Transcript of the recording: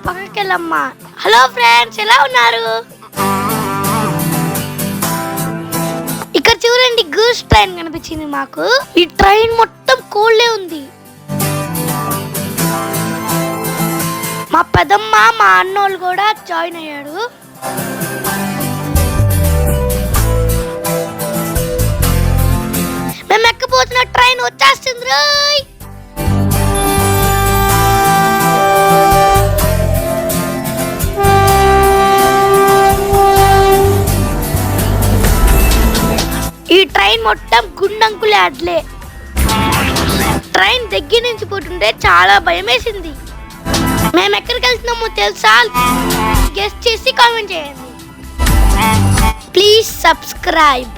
పక్కకి వెళ్ళమ్మా. Hello friends, ఎలా ఉన్నారు? ఇక్కడ చూడండి, గూస్ ట్రైన్ కనిపించింది మాకు. ఈ ట్రైన్ మొత్తం కోల్డే ఉంది. మా పెదమ్మ మా అన్నోళ్ళు కూడా జాయిన్ అయ్యాడు. మేము ఎక్కపోతున్న ట్రైన్ వచ్చేస్తుంది రోయ్. ఈ ట్రైన్ మొత్తం గుండంకులే అడ్లే. ట్రైన్ దగ్గర నుంచి పోతుంటే చాలా భయం వేసింది. మేము ఎక్కడికి వెళ్తున్నామో తెలుసా? గెస్ట్ చేసి కామెంట్ చేయండి. Please subscribe.